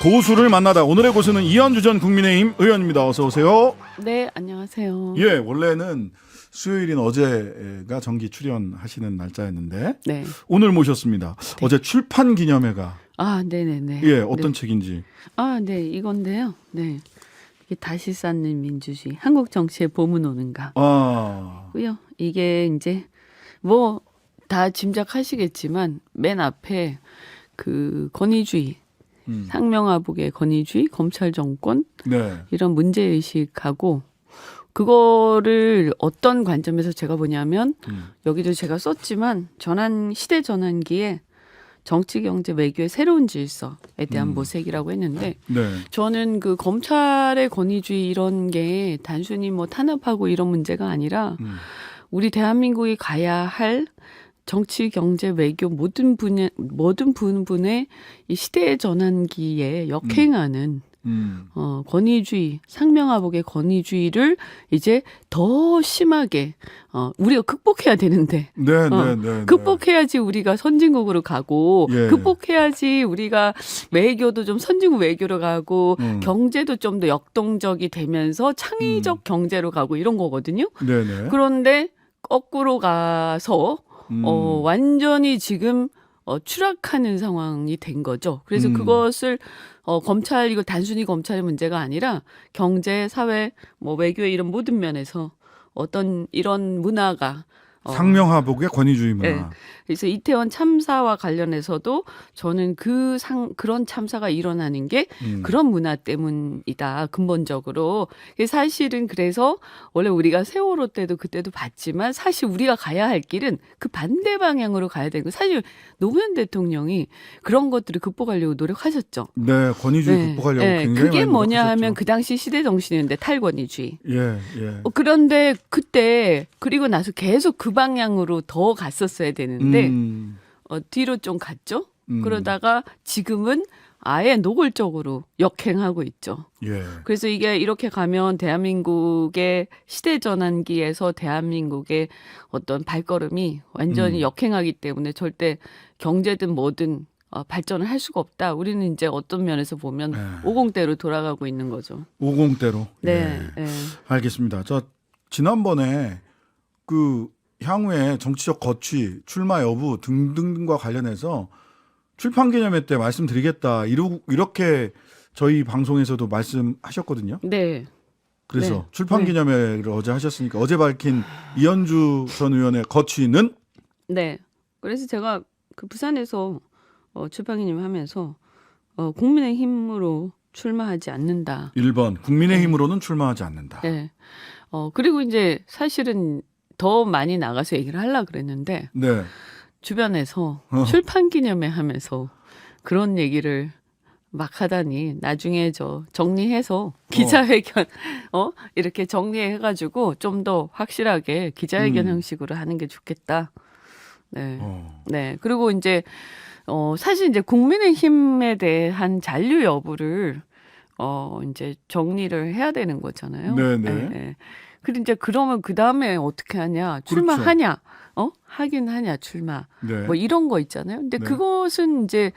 고수를 만나다. 오늘의 고수는 이현주 전 국민의힘 의원입니다. 어서 오세요. 네, 안녕하세요. 예, 원래는 수요일인 어제가 정기 출연하시는 날짜였는데 네. 오늘 모셨습니다. 어제 출판 기념회가 아, 네네네. 예, 어떤 네. 책인지. 아, 네, 이건데요. 네. 이게 다시 쌓는 민주주의, 한국 정치의 봄은 오는가. 아, 고요. 이게 이제 뭐 다 짐작하시겠지만 맨 앞에 그 권위주의, 상명하복의 권위주의, 검찰 정권 네. 이런 문제 의식하고 그거를 어떤 관점에서 제가 보냐면 여기도 제가 썼지만 시대 전환기에 정치, 경제, 외교의 새로운 질서에 대한 모색이라고 했는데 네. 저는 그 검찰의 권위주의 이런 게 단순히 뭐 탄압하고 이런 문제가 아니라 우리 대한민국이 가야 할 정치, 경제, 외교 모든 부분의 이 시대의 전환기에 역행하는 권위주의, 상명하복의 권위주의를 이제 더 심하게 우리가 극복해야 되는데 네, 네, 네. 극복해야지 우리가 선진국으로 가고 예. 극복해야지 우리가 외교도 좀 선진국 외교로 가고 경제도 좀 더 역동적이 되면서 창의적 경제로 가고 이런 거거든요. 네, 네. 그런데 거꾸로 가서 완전히 지금 추락하는 상황이 된 거죠. 그래서 그것을 검찰 이거 단순히 검찰의 문제가 아니라 경제, 사회, 뭐 외교의 이런 모든 면에서 어떤 이런 문화가 상명하복의 권위주의 문화. 네. 그래서 이태원 참사와 관련해서도 저는 그런 참사가 일어나는 게 그런 문화 때문이다. 근본적으로. 사실은 그래서 원래 우리가 세월호 때도 그때도 봤지만 사실 우리가 가야 할 길은 그 반대 방향으로 가야 되고 사실 노무현 대통령이 그런 것들을 극복하려고 노력하셨죠. 네, 권위주의 네. 극복하려고 네. 굉장히 그게 많이 뭐냐 노력하셨죠. 하면 그 당시 시대 정신이었는데 탈권위주의. 예, 예. 그런데 그때 그리고 나서 계속 그 방향으로 더 갔었어야 되는데 뒤로 좀 갔죠. 그러다가 지금은 아예 노골적으로 역행하고 있죠. 예. 그래서 이게 이렇게 가면 대한민국의 시대 전환기에서 대한민국의 어떤 발걸음이 완전히 역행하기 때문에 절대 경제든 뭐든 발전을 할 수가 없다. 우리는 이제 어떤 면에서 보면 네. 50대로 돌아가고 있는 거죠. 50대로. 네. 예. 네. 알겠습니다. 저 지난번에 그 향후에 정치적 거취, 출마 여부 등등과 관련해서 출판 기념회 때 말씀드리겠다. 이렇게 저희 방송에서도 말씀하셨거든요. 네. 그래서 네. 출판 기념회를 어제 하셨으니까 어제 밝힌 이현주 전 의원의 거취는 네. 그래서 제가 그 부산에서 출판기념 하면서 국민의힘으로 출마하지 않는다. 1번 국민의힘으로는 출마하지 않는다. 네. 그리고 이제 사실은 더 많이 나가서 얘기를 하려고 그랬는데 네. 주변에서 출판기념회 하면서 그런 얘기를 막 하다니 나중에 저 정리해서 기자회견 이렇게 정리해가지고 좀 더 확실하게 기자회견 형식으로 하는 게 좋겠다. 네. 네. 그리고 이제 사실 이제 국민의힘에 대한 잔류 여부를 이제 정리를 해야 되는 거잖아요. 네네. 네, 네. 그리고 이제 그러면 그 다음에 어떻게 하냐? 출마하냐? 하긴 하냐? 출마? 네. 뭐 이런 거 있잖아요. 근데 네. 그것은 이제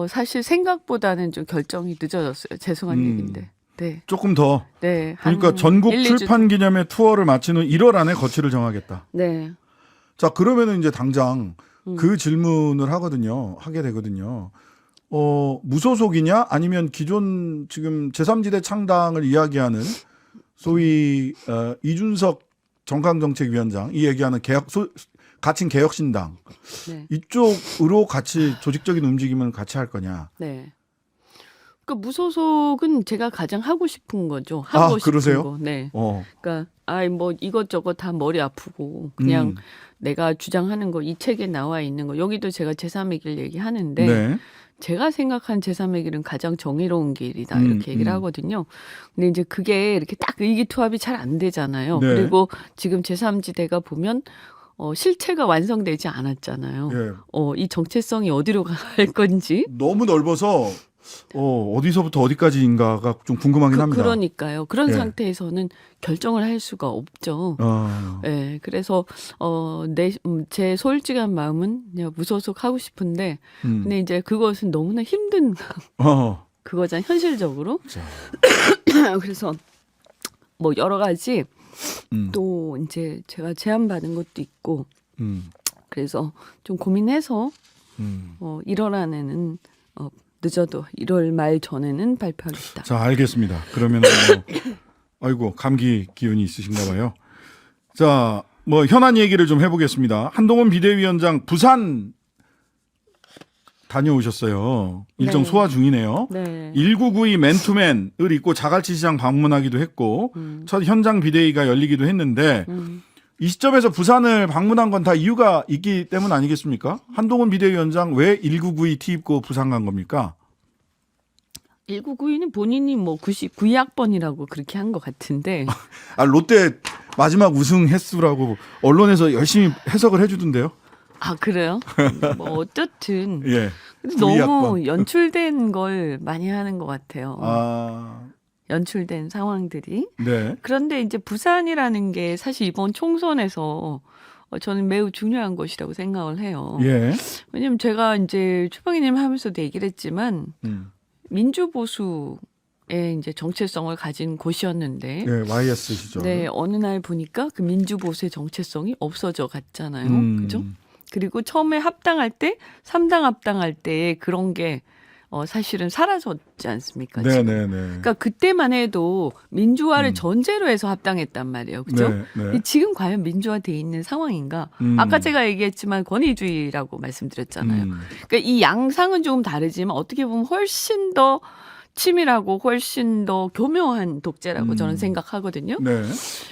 사실 생각보다는 좀 결정이 늦어졌어요. 죄송한 얘기인데. 네. 조금 더. 네. 그러니까 한 전국 1, 2주 출판 기념회 투어를 마친 후 1월 안에 거취를 정하겠다. 네. 자, 그러면은 이제 당장 그 질문을 하게 되거든요. 무소속이냐 아니면 기존 지금 제3지대 창당을 이야기하는 소위 이준석 정강정책위원장 이 얘기하는 가칭 개혁신당 네. 이쪽으로 같이 조직적인 움직임을 같이 할 거냐. 네. 그 무소속은 제가 가장 하고 싶은 거죠. 하고 싶은 그러세요? 거. 네. 어. 그러니까 뭐 이것저것 다 머리 아프고 그냥 내가 주장하는 거 이 책에 나와 있는 거 여기도 제가 제3의 길 얘기하는데 네. 제가 생각한 제3의 길은 가장 정의로운 길이다 이렇게 얘기를 하거든요. 근데 이제 그게 이렇게 딱 의기투합이 잘 안 되잖아요. 네. 그리고 지금 제3지대가 보면 실체가 완성되지 않았잖아요. 예. 이 정체성이 어디로 갈 건지. 너무 넓어서 어디서부터 어디까지인가가 좀 궁금하긴 합니다. 그러니까요. 그런 예. 상태에서는 결정을 할 수가 없죠. 네, 그래서 제 솔직한 마음은 그냥 무소속 하고 싶은데, 근데 이제 그것은 너무나 힘든 그거잖아요. 현실적으로. 자, 그래서 뭐 여러 가지 음, 또 이제 제가 제안받은 것도 있고 그래서 좀 고민해서 1월 안에는 늦어도 1월 말 전에는 발표하겠다. 자, 알겠습니다. 그러면 아이고 감기 기운이 있으신가 봐요. 자, 뭐 현안 얘기를 좀 해보겠습니다. 한동훈 비대위원장 부산 다녀오셨어요. 일정 네. 소화 중이네요. 네. 1992 맨투맨을 입고 자갈치 시장 방문하기도 했고 첫 현장 비대위가 열리기도 했는데 이 시점에서 부산을 방문한 건 다 이유가 있기 때문 아니겠습니까? 한동훈 비대위원장 왜 1992 티 입고 부산 간 겁니까? 1992는 본인이 뭐 92학번이라고 그렇게 한 것 같은데 아, 롯데 마지막 우승 횟수라고 언론에서 열심히 해석을 해주던데요. 아 그래요? 뭐 어쨌든 예. 근데 92 너무 학번. 연출된 걸 많이 하는 것 같아요. 아, 연출된 상황들이. 네. 그런데 이제 부산이라는 게 사실 이번 총선에서 저는 매우 중요한 것이라고 생각을 해요. 예. 왜냐면 제가 이제 최방희님 하면서도 얘기를 했지만 음. 민주보수의 이제 정체성을 가진 곳이었는데 네, YS 시절. 네, 어느 날 보니까 그 민주보수의 정체성이 없어져 갔잖아요. 그죠? 그리고 처음에 합당할 때, 3당 합당할 때 그런 게 사실은 사라졌지 않습니까? 지금? 네네네. 그러니까 그때만 해도 민주화를 전제로 해서 합당했단 말이에요. 그죠? 네, 네. 지금 과연 민주화돼 있는 상황인가? 아까 제가 얘기했지만 권위주의라고 말씀드렸잖아요. 그러니까 이 양상은 조금 다르지만 어떻게 보면 훨씬 더 치밀하고 훨씬 더 교묘한 독재라고 저는 생각하거든요. 네.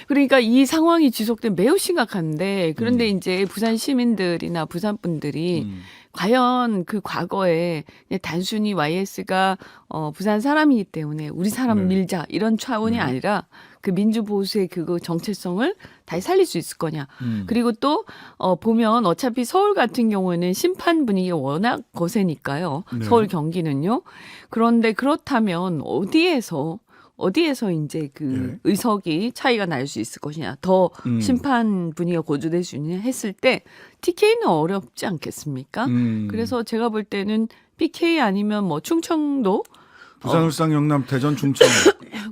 그러니까 이 상황이 지속되면 매우 심각한데 그런데 이제 부산 시민들이나 부산 분들이 과연 그 과거에 그냥 단순히 YS가 부산 사람이기 때문에 우리 사람 네. 밀자 이런 차원이 아니라 그 민주보수의 그 정체성을 다시 살릴 수 있을 거냐. 그리고 또 보면 어차피 서울 같은 경우에는 심판 분위기가 워낙 거세니까요. 네. 서울 경기는요. 그런데 그렇다면 어디에서 이제 그 예. 의석이 차이가 날 수 있을 것이냐. 더 심판 분위기가 고조될 수 있느냐 했을 때 TK는 어렵지 않겠습니까? 그래서 제가 볼 때는 PK 아니면 뭐 충청도 부산, 울산, 영남, 대전, 충청을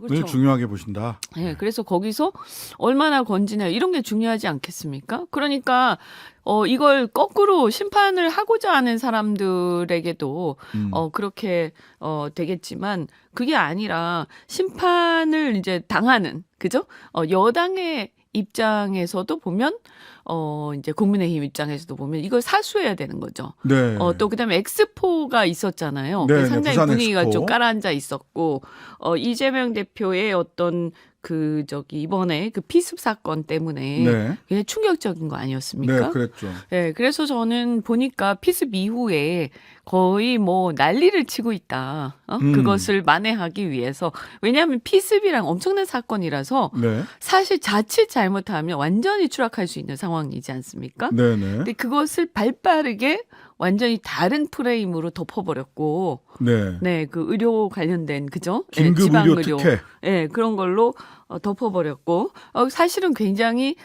그렇죠. 중요하게 보신다. 네, 그래서 거기서 얼마나 건지냐 이런 게 중요하지 않겠습니까? 그러니까 이걸 거꾸로 심판을 하고자 하는 사람들에게도 그렇게 되겠지만 그게 아니라 심판을 이제 당하는 그죠? 여당의 입장에서도 보면 이제 국민의힘 입장에서도 보면 이걸 사수해야 되는 거죠. 네. 또 그다음에 엑스포가 있었잖아요. 네, 네, 상당히 부산 분위기가 엑스포. 좀 깔아앉아 있었고 이재명 대표의 어떤 이번에 그 피습 사건 때문에 네. 굉장히 충격적인 거 아니었습니까? 네, 그랬죠. 네, 그래서 저는 보니까 피습 이후에 거의 뭐 난리를 치고 있다. 그것을 만회하기 위해서. 왜냐하면 피습이랑 엄청난 사건이라서 네. 사실 자칫 잘못하면 완전히 추락할 수 있는 상황이지 않습니까? 네, 네. 근데 그것을 발빠르게 완전히 다른 프레임으로 덮어버렸고, 네. 네, 그 의료 관련된 그죠? 긴급 지방 의료 특혜. 네, 그런 걸로 덮어버렸고, 사실은 굉장히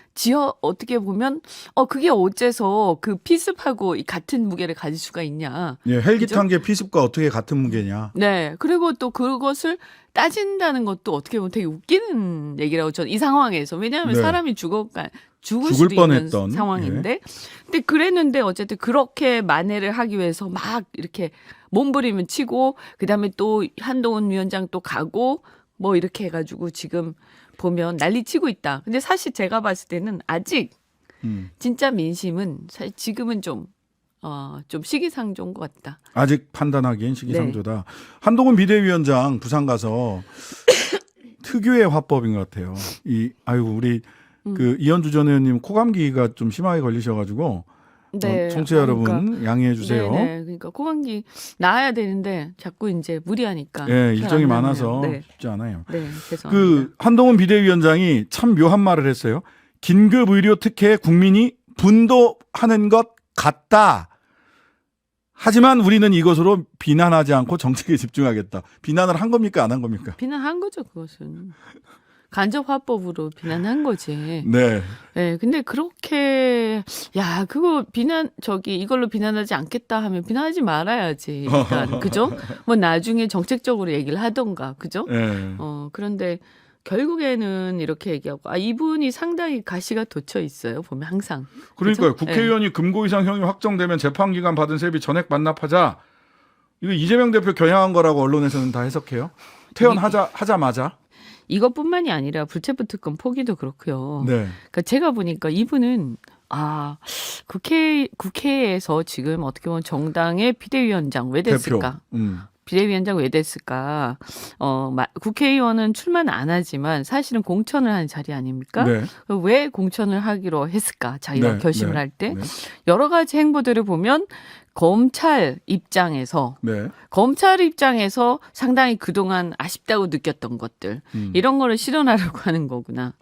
어떻게 보면 그게 어째서 그 피습하고 이 같은 무게를 가질 수가 있냐? 예, 헬기 탄 게 피습과 어떻게 같은 무게냐. 네, 그리고 또 그것을 따진다는 것도 어떻게 보면 되게 웃기는 얘기라고 저는 이 상황에서 왜냐하면 네. 사람이 죽을 죽을 수도 뻔했던, 있는 상황인데, 근데 그랬는데 어쨌든 그렇게 만회를 하기 위해서 막 이렇게 몸부림을 치고 그다음에 또 한동훈 위원장 또 가고 뭐 이렇게 해가지고 지금 보면 난리 치고 있다. 근데 사실 제가 봤을 때는 아직 진짜 민심은 사실 지금은 좀 시기상조인 것 같다. 아직 판단하기엔 시기상조다. 네. 한동훈 비대위원장 부산 가서 특유의 화법인 것 같아요. 우리 그 이현주 전 의원님 코감기가 좀 심하게 걸리셔가지고 네, 청취자 여러분 그러니까, 양해해 주세요. 네, 그러니까 코감기 나아야 되는데 자꾸 이제 무리하니까. 예, 일정이 잘안 많아서 나네요. 네, 쉽지 않아요. 네, 죄송합니다. 그 한동훈 비대위원장이 참 묘한 말을 했어요. 긴급 의료 특혜에 국민이 분도하는 것 같다. 하지만 우리는 이것으로 비난하지 않고 정책에 집중하겠다. 비난을 한 겁니까 안 한 겁니까? 비난한 거죠, 그것은. 간접화법으로 비난한 거지. 네. 네, 근데 그렇게 그거 이걸로 비난하지 않겠다 하면 비난하지 말아야지. 일단 그죠? 뭐 나중에 정책적으로 얘기를 하던가, 그죠? 네. 그런데 결국에는 이렇게 얘기하고 이분이 상당히 가시가 돋쳐 있어요. 보면 항상. 그러니까요. 그죠? 국회의원이 금고 이상 형이 확정되면 재판 기간 받은 세비 전액 반납하자. 이거 이재명 대표 겨냥한 거라고 언론에서는 다 해석해요. 하자마자. 이것뿐만이 아니라 불체포 특권 포기도 그렇고요. 네. 그러니까 제가 보니까 이분은 국회에서 지금 어떻게 보면 정당의 비대위원장 왜 됐을까? 비대위원장 왜 됐을까? 국회의원은 출마는 안 하지만 사실은 공천을 하는 자리 아닙니까? 네. 왜 공천을 하기로 했을까? 자기가 네, 결심을 네, 할 때 네. 여러 가지 행보들을 보면 검찰 입장에서 상당히 그동안 아쉽다고 느꼈던 것들 이런 거를 실현하려고 하는 거구나.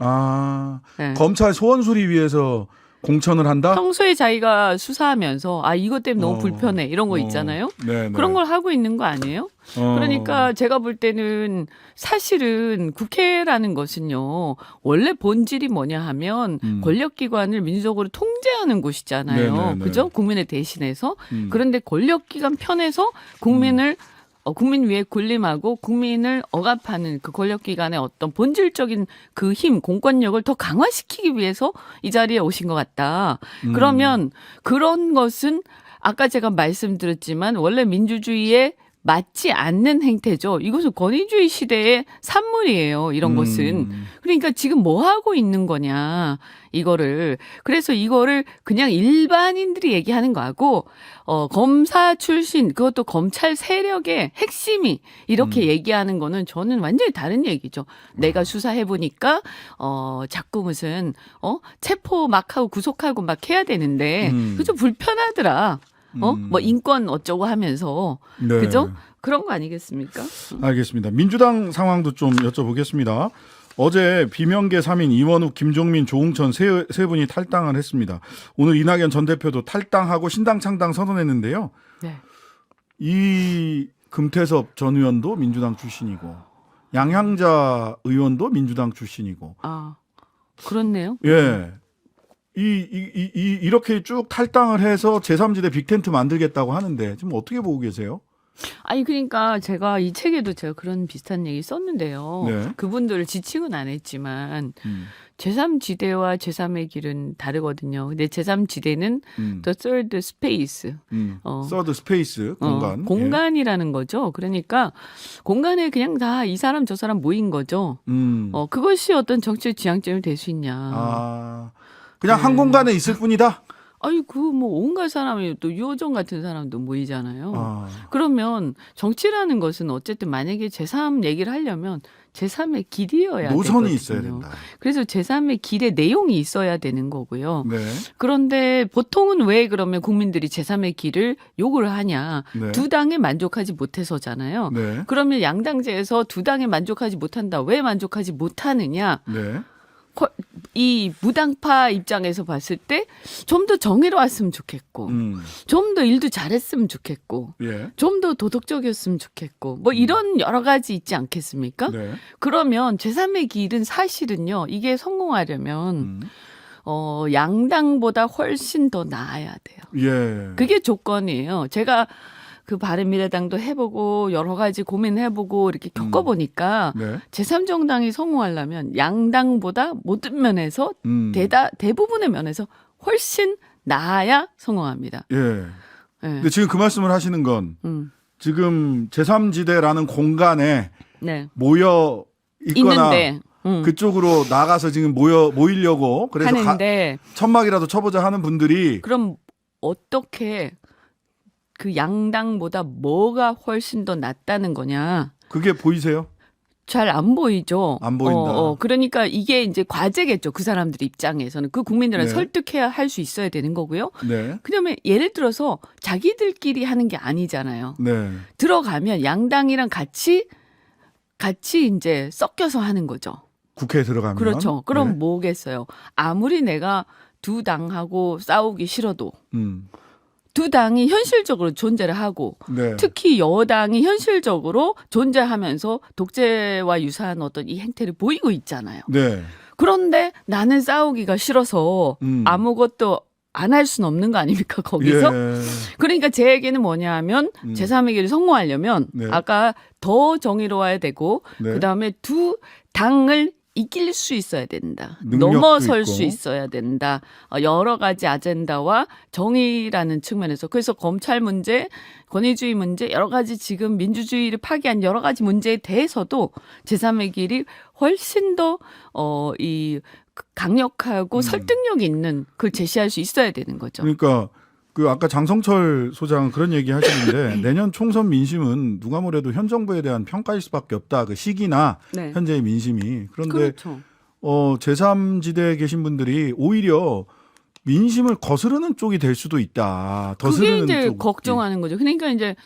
네. 검찰 소원 수리위해서 공천을 한다? 평소에 자기가 수사하면서 이것 때문에 너무 불편해 이런 거 있잖아요. 네, 그런 걸 하고 있는 거 아니에요? 그러니까 제가 볼 때는 사실은 국회라는 것은요. 원래 본질이 뭐냐 하면 권력기관을 민주적으로 통제하는 곳이잖아요. 네네네. 그죠? 국민을 대신해서. 그런데 권력기관 편에서 국민 위에 군림하고 국민을 억압하는 그 권력기관의 어떤 본질적인 그 힘, 공권력을 더 강화시키기 위해서 이 자리에 오신 것 같다. 그러면 그런 것은 아까 제가 말씀드렸지만 원래 민주주의에 맞지 않는 행태죠. 이것은 권위주의 시대의 산물이에요. 이런 것은. 그러니까 지금 뭐 하고 있는 거냐. 그래서 이거를 그냥 일반인들이 얘기하는 거하고, 검사 출신, 그것도 검찰 세력의 핵심이 이렇게 얘기하는 거는 저는 완전히 다른 얘기죠. 내가 수사해보니까, 자꾸 무슨, 체포 막 하고 구속하고 막 해야 되는데, 그거 좀 불편하더라. 뭐 인권 어쩌고 하면서. 네. 그죠? 그런 거 아니겠습니까? 알겠습니다. 민주당 상황도 좀 여쭤보겠습니다. 어제 비명계 3인 이원욱, 김종민, 조웅천 세 분이 탈당을 했습니다. 오늘 이낙연 전 대표도 탈당하고 신당 창당 선언했는데요. 네. 이 금태섭 전 의원도 민주당 출신이고 양향자 의원도 민주당 출신이고. 그렇네요. 예. 이렇게 쭉 탈당을 해서 제3지대 빅텐트 만들겠다고 하는데 지금 어떻게 보고 계세요? 그러니까 제가 이 책에도 제가 그런 비슷한 얘기 썼는데요. 네. 그분들을 지칭은 안 했지만 제3지대와 제3의 길은 다르거든요. 근데 제3지대는 The Third Space. 서드 스페이스 공간. 공간이라는 거죠. 그러니까 공간에 그냥 다 이 사람 저 사람 모인 거죠. 그것이 어떤 정치적 지향점이 될 수 있냐. 그냥 한 공간에 있을 뿐이다? 뭐 온갖 사람이 또 유호정 같은 사람도 모이잖아요. 그러면 정치라는 것은 어쨌든 만약에 제3 얘기를 하려면 제3의 길이어야 노선이 되거든요. 있어야 된다. 그래서 제3의 길의 내용이 있어야 되는 거고요. 네. 그런데 보통은 왜 그러면 국민들이 제3의 길을 요구를 하냐. 네. 두 당에 만족하지 못해서잖아요. 네. 그러면 양당제에서 두 당에 만족하지 못한다. 왜 만족하지 못하느냐. 네. 이 무당파 입장에서 봤을 때 좀 더 정의로웠으면 좋겠고 좀 더 일도 잘했으면 좋겠고 예. 좀 더 도덕적이었으면 좋겠고 뭐 이런 여러 가지 있지 않겠습니까? 네. 그러면 제3의 길은 사실은요. 이게 성공하려면 양당보다 훨씬 더 나아야 돼요. 예. 그게 조건이에요. 제가 그 바른미래당도 해보고 여러 가지 고민해보고 이렇게 겪어보니까 네. 제3정당이 성공하려면 양당보다 모든 면에서 대부분의 면에서 훨씬 나아야 성공합니다. 예. 네. 근데 지금 그 말씀을 하시는 건 지금 제3지대라는 공간에 네. 모여 있거나 있는데 그쪽으로 나가서 지금 모이려고 그래서 하는데 천막이라도 쳐보자 하는 분들이 그럼 어떻게 그 양당보다 뭐가 훨씬 더 낫다는 거냐? 그게 보이세요? 잘 안 보이죠. 안 보인다. 그러니까 이게 이제 과제겠죠. 그 사람들 입장에서는 그 국민들을 네. 설득해야 할 수 있어야 되는 거고요. 네. 그다음에 예를 들어서 자기들끼리 하는 게 아니잖아요. 네. 들어가면 양당이랑 같이 이제 섞여서 하는 거죠. 국회에 들어가면 그렇죠. 그럼 네. 뭐겠어요? 아무리 내가 두 당하고 싸우기 싫어도 두 당이 현실적으로 존재를 하고 네. 특히 여당이 현실적으로 존재하면서 독재와 유사한 어떤 이 행태를 보이고 있잖아요. 네. 그런데 나는 싸우기가 싫어서 아무것도 안 할 수는 없는 거 아닙니까 거기서? 예. 그러니까 제 얘기는 뭐냐 하면 제3의 길을 성공하려면 네. 아까 더 정의로워야 되고 네. 그다음에 두 당을 이길 수 있어야 된다. 능력도 넘어설 있고. 수 있어야 된다. 여러 가지 아젠다와 정의라는 측면에서 그래서 검찰 문제, 권위주의 문제, 여러 가지 지금 민주주의를 파괴한 여러 가지 문제에 대해서도 제3의 길이 훨씬 더 이 강력하고 설득력 있는 그걸 제시할 수 있어야 되는 거죠. 그러니까 그 아까 장성철 소장 그런 얘기 하시는데 내년 총선 민심은 누가 뭐래도 현 정부에 대한 평가일 수밖에 없다. 그 시기나 네. 현재의 민심이. 그런데 그렇죠. 제3지대에 계신 분들이 오히려 민심을 거스르는 쪽이 될 수도 있다. 더 그게 스르는 이제 쪽. 걱정하는 거죠. 그러니까 이제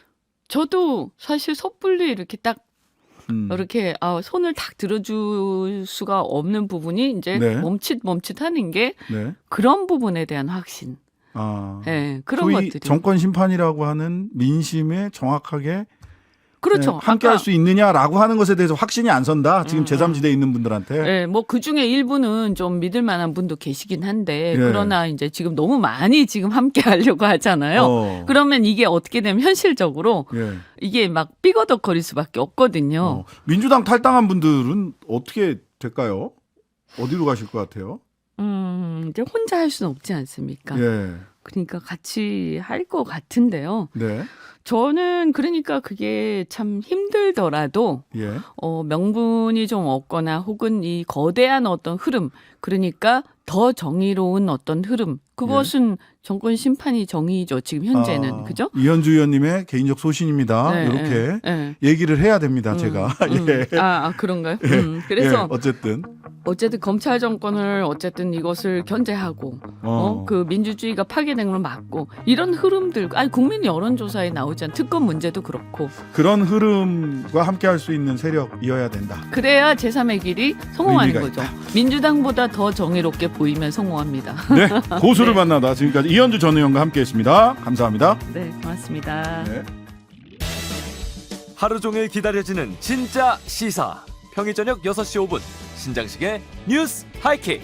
저도 사실 섣불리 이렇게 딱 이렇게 손을 탁 들어줄 수가 없는 부분이 이제 네. 멈칫하는 게 네. 그런 부분에 대한 확신. 아. 그런 소위 것들이. 정권 심판이라고 하는 민심에 정확하게 그렇죠. 함께 아까 할 수 있느냐라고 하는 것에 대해서 확신이 안 선다. 지금 제3지대에 있는 분들한테. 뭐 그 중에 일부는 좀 믿을 만한 분도 계시긴 한데 예. 그러나 이제 지금 너무 많이 지금 함께 하려고 하잖아요. 그러면 이게 어떻게 되면 현실적으로 예. 이게 막 삐거덕거릴 수밖에 없거든요. 민주당 탈당한 분들은 어떻게 될까요? 어디로 가실 것 같아요? 이제 혼자 할 수는 없지 않습니까? 예. 그러니까 같이 할 것 같은데요. 네. 저는 그러니까 그게 참 힘들더라도 예. 명분이 좀 없거나 혹은 이 거대한 어떤 흐름 그러니까 더 정의로운 어떤 흐름 그것은 정권 심판이 정의죠. 지금 현재는. 그죠? 이현주 의원님의 개인적 소신입니다. 네, 이렇게 네. 얘기를 해야 됩니다. 제가. 예. 그런가요? 예. 그래서 어쨌든 검찰 정권을 어쨌든 이것을 견제하고 그 민주주의가 파괴된 걸 막고 이런 흐름들 국민 여론조사에 나오지 않은 특검 문제도 그렇고 그런 흐름과 함께 할 수 있는 세력이어야 된다. 그래야 제3의 길이 성공하는 의미가 거죠. 민주당보다 더 정의롭게 보이면 성공합니다. 네. 고수를 만나다 지금까지 이현주 전 의원과 함께했습니다. 감사합니다. 네, 고맙습니다. 네. 하루 종일 기다려지는 진짜 시사. 평일 저녁 6시 5분 신장식의 뉴스 하이킥.